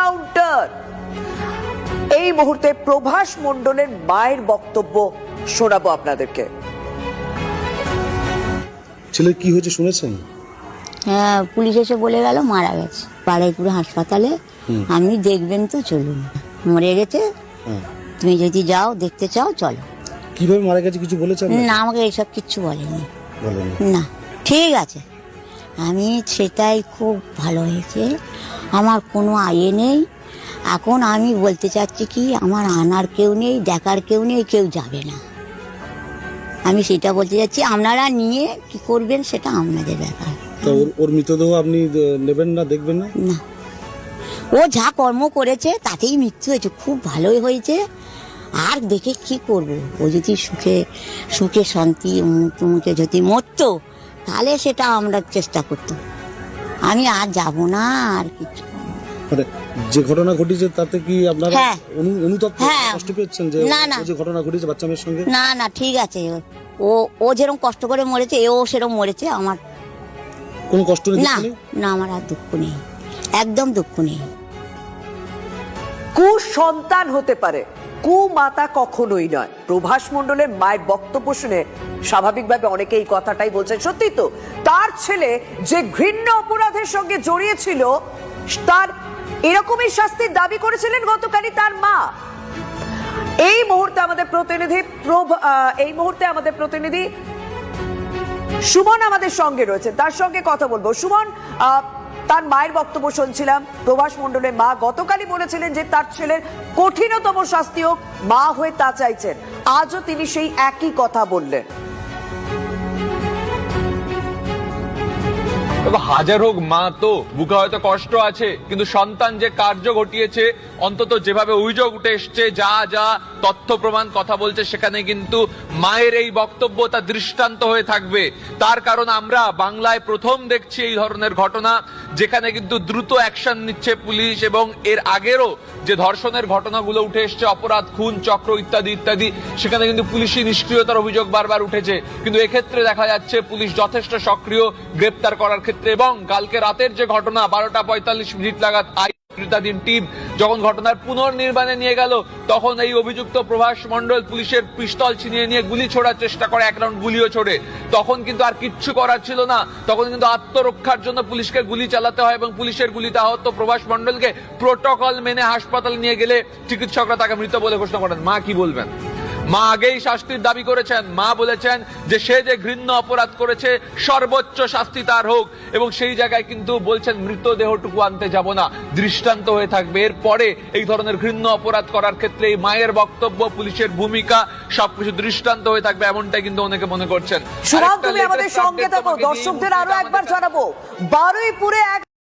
Encounter. এই মুহূর্তে প্রভাস মণ্ডলের মায়ের বক্তব্য শোনাবো আপনাদেরকে। ছেলে কি হয়েছে শুনেছেন? হ্যাঁ, পুলিশ এসে বলে গেল মারা গেছে পাড়াইপুর হাসপাতালে। আপনি দেখবেন তো চলুন, মরে গেছে, তুমি যদি যাও দেখতে চাও চলো। কিভাবে মারা গেছে কিছু বলেছেন? না, আমাকে এইসব কিচ্ছু বলেনি। বলেনি? না, ঠিক আছে, আমি সেটাই খুব ভালো হয়েছে, আমার কোনো আয়ে নেই। এখন আমি বলতে চাচ্ছি কি, আমার আনার কেউ নেই, দেখার কেউ নেই, কেউ যাবে না। আমি সেটা বলতে চাচ্ছি, আপনারা নিয়ে কি করবেন সেটা আপনাদের ব্যাপার। ওর মৃতদেহ আপনি নেবেন না, দেখবেন না? না, ও যা কর্ম করেছে তাতেই মৃত্যু হয়েছে, খুব ভালোই হয়েছে। আর দেখে কি করব, ও যদি সুখে সুখে শান্তি মুখে যদি মরতো তাহলে সেটা আমরা চেষ্টা করতাম। আমি আর যাব না, আর কিছু। মানে যে ঘটনা ঘটেছে তাতে কি আপনারা হ্যাঁ। অনুতপ্ত, হ্যাঁ। কষ্ট পেয়েছেন যে না, না। ও যে ঘটনা ঘটেছে বাচ্চা মেয়ের সঙ্গে? না না, ঠিক আছে, ও যেরকম কষ্ট করে মরেছে এও সেরকম মরেছে। আমার কোনো কষ্ট নেই? না না, আমার আর দুঃখ নেই, একদম দুঃখ নেই। কুসন্তান হতে পারে, কুমাতা কখনোই নয়। প্রভাস মণ্ডলের মায়ের বক্তব্য শুনে স্বাভাবিকভাবে অনেকে এই কথাটাই বলছেন। সত্যি তো, তার ছেলে যে ঘৃণ্য অপরাধের সঙ্গে জড়িয়েছিল তার এরকমই শাস্তির দাবি করেছিলেন গতকালই তার মা। এই মুহূর্তে আমাদের প্রতিনিধি সুমন আমাদের সঙ্গে রয়েছে, তার সঙ্গে কথা বলবো। সুমন, তার মায়ের বক্তব্য শুনছিলাম। প্রভাস মণ্ডলের মা গতকালই বলেছিলেন যে তার ছেলের কঠিনতম শাস্তি হোক, মা হয়ে তা চাইছেন। আজও তিনি সেই একই কথা বললেন। হাজার হোক মা, তো বুকে হয়তো কষ্ট আছে, কিন্তু সন্তান যে কার্য ঘটিয়েছে, অন্তত যেভাবে অভিযোগ উঠে এসছে, যা যা তথ্য প্রমাণ কথা বলছে, সেখানে কিন্তু মায়ের এই বক্তব্য তা দৃষ্টান্ত হয়ে থাকবে। তার কারণ আমরা বাংলায় প্রথম দেখছি এই ধরনের ঘটনা, যেখানে কিন্তু দ্রুত অ্যাকশন নিচ্ছে পুলিশ, এবং এর আগেরও যে ধর্ষণের ঘটনাগুলো উঠে এসছে, অপরাধ, খুন চক্র ইত্যাদি ইত্যাদি, সেখানে কিন্তু পুলিশি নিষ্ক্রিয়তার অভিযোগ বারবার উঠেছে। কিন্তু এক্ষেত্রে দেখা যাচ্ছে পুলিশ যথেষ্ট সক্রিয় গ্রেপ্তার করার ক্ষেত্রে। এবং কালকে রাতের যে ঘটনা, 12:45 নাগাদ আইন টিম যখন ঘটনার পুনর্নির্মাণে নিয়ে গেল, তখন এই অভিযুক্ত প্রভাস মণ্ডল পুলিশের পিস্তল ছিনিয়ে নিয়ে গুলি ছোড়ার চেষ্টা করে, এক রাউন্ড গুলিও ছোড়ে। তখন কিন্তু আর কিচ্ছু করার ছিল না, তখন কিন্তু আত্মরক্ষার জন্য পুলিশকে গুলি চালাতে হয়, এবং পুলিশের গুলিতে আহত প্রভাস মণ্ডলকে প্রোটোকল মেনে হাসপাতালে নিয়ে গেলে চিকিৎসকরা তাকে মৃত বলে ঘোষণা করেন। মা কি বলবেন? মা আগেই শাস্তির দাবি করেছেন। মা বলেছেন যে সে যে ঘৃণ্য অপরাধ করেছে সর্বোচ্চ শাস্তি তার হোক, এবং সেই জায়গায় কিন্তু বলছেন মৃতদেহটুকু আনতে যাব না, দৃষ্টান্ত হয়ে থাকবে। এরপরে এই ধরনের ঘৃণ্য অপরাধ করার ক্ষেত্রে এই মায়ের বক্তব্য, পুলিশের ভূমিকা সবকিছু দৃষ্টান্ত হয়ে থাকবে, এমনটাই কিন্তু অনেকে মনে করছেন। সুমন, তুমি আমাদের সঙ্গে থাকো, দর্শকদের আরো একবার জানাবো, বারুইপুরে